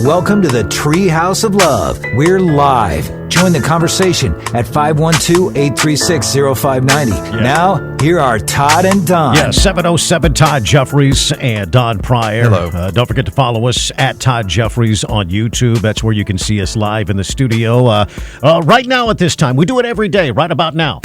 Welcome to the Tree House of Love. We're live. Join the conversation at 512-836-0590. Now, here are Todd and Don. Yeah, 707 Todd Jeffries and Don Pryor. Hello. Don't forget to follow us at Todd Jeffries on YouTube. That's where you can see us live in the studio. Right now at this time, we do it every day, right about now.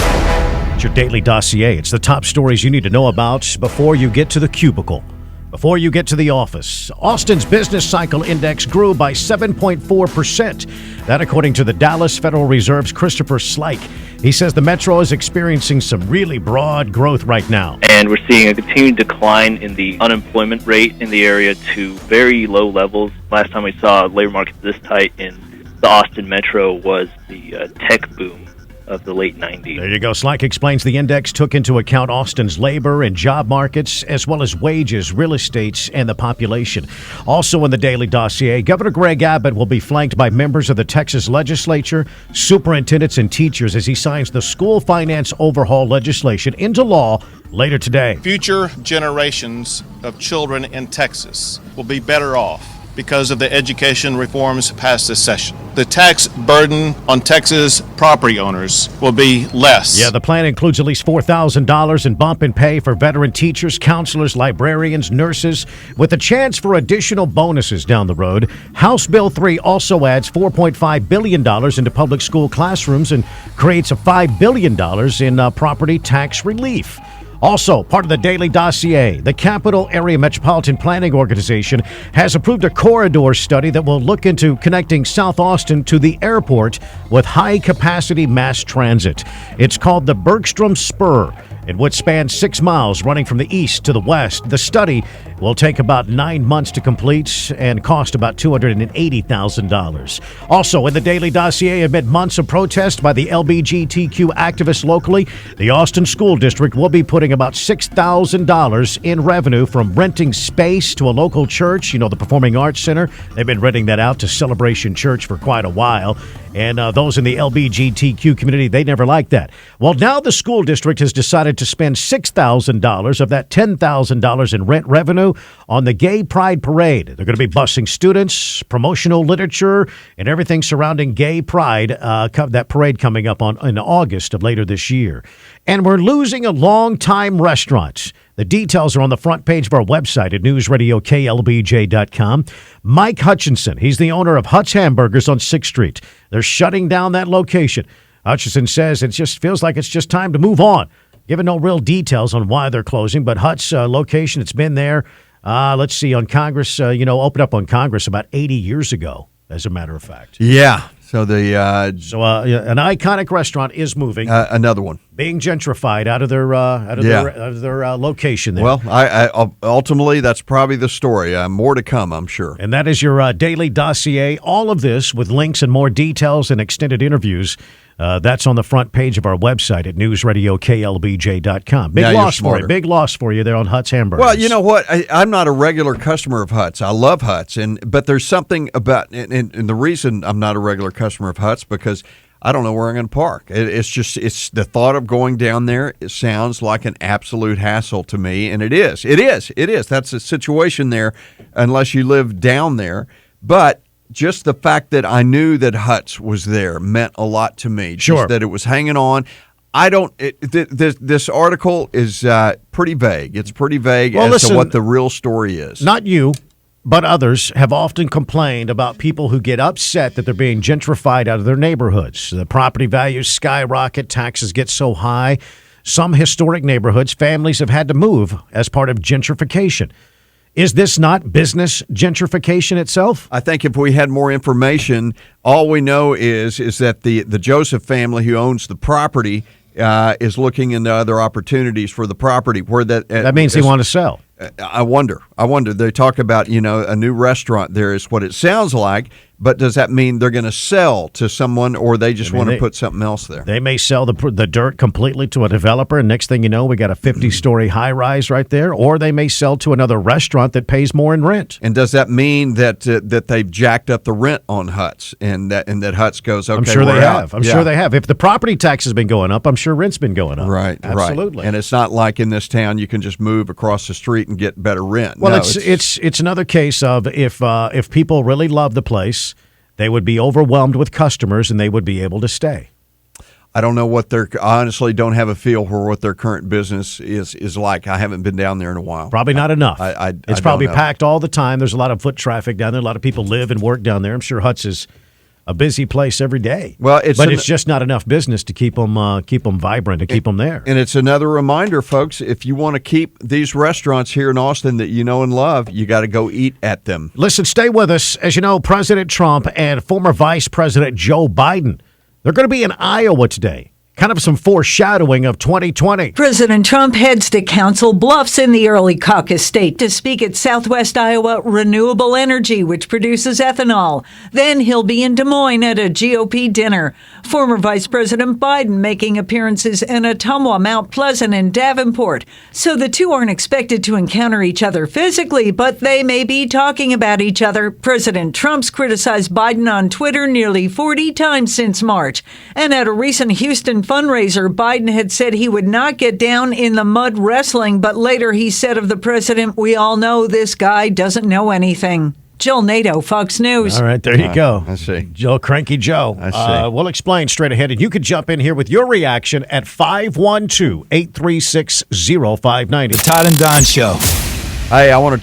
It's your daily dossier. It's the top stories you need to know about before you get to the cubicle. Before you get to the office, Austin's business cycle index grew by 7.4%. That according to the Dallas Federal Reserve's Christopher Slijke. He says the metro is experiencing some really broad growth right now. And we're seeing a continued decline in the unemployment rate in the area to very low levels. Last time we saw a labor market this tight in the Austin metro was the tech boom of the late 90s. There you go. Slike explains the index took into account Austin's labor and job markets, as well as wages, real estate, and the population. Also in the daily dossier, Governor Greg Abbott will be flanked by members of the Texas legislature, superintendents, and teachers as he signs the school finance overhaul legislation into law later today. Future generations of children in Texas will be better off because of the education reforms passed this session. The tax burden on Texas property owners will be less. Yeah, the plan includes at least $4,000 in bump in pay for veteran teachers, counselors, librarians, nurses, with a chance for additional bonuses down the road. House Bill 3 also adds $4.5 billion into public school classrooms and creates a $5 billion in property tax relief. Also, part of the daily dossier, the Capital Area Metropolitan Planning Organization has approved a corridor study that will look into connecting South Austin to the airport with high-capacity mass transit. It's called the Bergstrom Spur. It would span 6 miles running from the east to the west. The study will take about 9 months to complete and cost about $280,000. Also, in the daily dossier, amid months of protest by the LGBTQ activists locally, the Austin School District will be putting about $6,000 in revenue from renting space to a local church, the Performing Arts Center. They've been renting that out to Celebration Church for quite a while. And those in the LGBTQ community, they never liked that. Well, now the school district has decided to spend $6,000 of that $10,000 in rent revenue on the Gay Pride Parade. They're going to be busing students, promotional literature, and everything surrounding Gay Pride, that parade coming up in August of later this year. And we're losing a long-time restaurant. The details are on the front page of our website at newsradioklbj.com. Mike Hutchinson, he's the owner of Hut's Hamburgers on 6th Street. They're shutting down that location. Hutchinson says it just feels like it's just time to move on. Given no real details on why they're closing, but Hut's location, it's been there, let's see, on Congress, opened up on Congress about 80 years ago, as a matter of fact. Yeah. So an iconic restaurant is moving. Another one being gentrified out of their location there. Well, I ultimately that's probably the story. More to come, I'm sure. And that is your daily dossier. All of this with links and more details and extended interviews. That's on the front page of our website at newsradioklbj.com. Big loss for you there on Hut's Hamburgers. Well, you know what? I'm not a regular customer of Hut's. I love Hut's, but there's something about, and the reason I'm not a regular customer of Hut's because I don't know where I'm going to park. It's the thought of going down there. It sounds like an absolute hassle to me, and it is. That's a situation there, unless you live down there. But just the fact that I knew that Hut's was there meant a lot to me. Sure. Just that it was hanging on. This article is pretty vague. It's pretty vague to what the real story is. Not you, but others have often complained about people who get upset that they're being gentrified out of their neighborhoods. The property values skyrocket, taxes get so high. Some historic neighborhoods, families have had to move as part of gentrification. Is this not business gentrification itself? I think if we had more information, all we know is that the Joseph family who owns the property is looking into other opportunities for the property. Where that means they want to sell. I wonder. They talk about, a new restaurant there is what it sounds like, but does that mean they're going to sell to someone or they just want to put something else there? They may sell the dirt completely to a developer, and next thing you know, we got a 50-story high-rise right there, or they may sell to another restaurant that pays more in rent. And does that mean that they've jacked up the rent on Hut's and that Hut's goes, okay, I'm sure they have. I'm sure they have. If the property tax has been going up, I'm sure rent's been going up. Right, absolutely. Right. And it's not like in this town you can just move across the street and get better rent. Well, No, it's another case of if people really love the place, they would be overwhelmed with customers and they would be able to stay. I don't know I honestly don't have a feel for what their current business is like. I haven't been down there in a while. Probably not enough. It's probably packed all the time. There's a lot of foot traffic down there. A lot of people live and work down there. I'm sure Huts is a busy place every day. Well, it's just not enough business to keep them vibrant, to keep them there. And it's another reminder, folks, if you want to keep these restaurants here in Austin that you know and love, you got to go eat at them. Listen, stay with us. As you know, President Trump and former Vice President Joe Biden, they're going to be in Iowa today. Kind of some foreshadowing of 2020. President Trump heads to Council Bluffs in the early caucus state to speak at Southwest Iowa Renewable Energy, which produces ethanol. Then he'll be in Des Moines at a GOP dinner. Former Vice President Biden making appearances in Ottumwa, Mount Pleasant, and Davenport. So the two aren't expected to encounter each other physically, but they may be talking about each other. President Trump's criticized Biden on Twitter nearly 40 times since March. And at a recent Houston fundraiser, Biden had said he would not get down in the mud wrestling, but later he said of the president, "We all know this guy doesn't know anything." Jill Nato, Fox News. All right, there you go. I see. Cranky Joe. I see. We'll explain straight ahead, and you can jump in here with your reaction at 512-836-0590. The Todd and Don Show. Hey, I want to